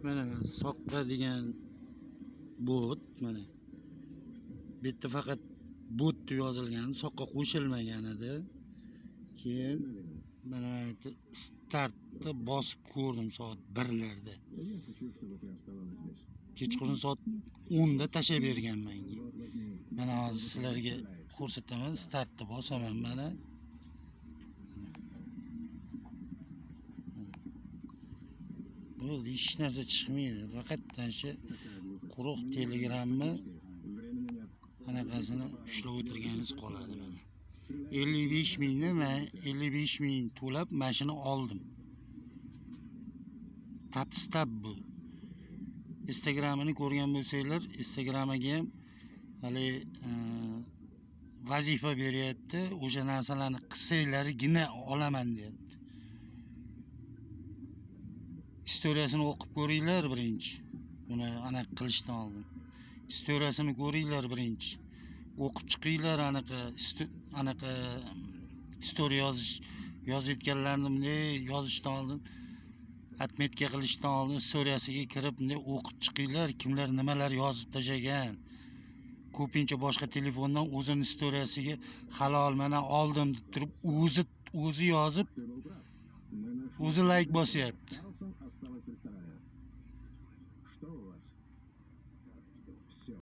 Mana soqqa degan bot mana. Bu yerda faqat bot deb yozilgan, soqqa qo'shilmagan edi. Keyin mana startni bosib ko'rdim soat 1larda. Kechqurun soat 10da tashlab berganman. Mana hozir sizlarga ko'rsataman, startni bosaman mana. Bo'ldi, hech narsa chiqmaydi. Faqat shu quruq telegramma anaqasini ushlab o'tirganingiz qoladi mana. 55 mingni men 55 ming to'lab mashina oldim. Tapstab bu. Instagramini ko'rgan bo'lsanglar, Instagramiga ham hali vazifa beryapti. O'sha narsalarni qilsanglargina olaman deyapti. Istoriyasini o'qib ko'ringlar birinchi. Buni anaqa qilishdan oldin. Istoriyasini ko'ringlar birinchi. O'qib chiqinglar anaqa istoriya yozayotganlarni bunday yozishdan oldin, atmetka qilishdan oldin istoriyasiga kirib bunday o'qib chiqinglar, kimlar nimalar yozib tashlagan. Ko'pincha boshqa telefondan o'zini istoriyasiga halol mana oldim deb turib, o'zi yozib, o'zi like bosyapti.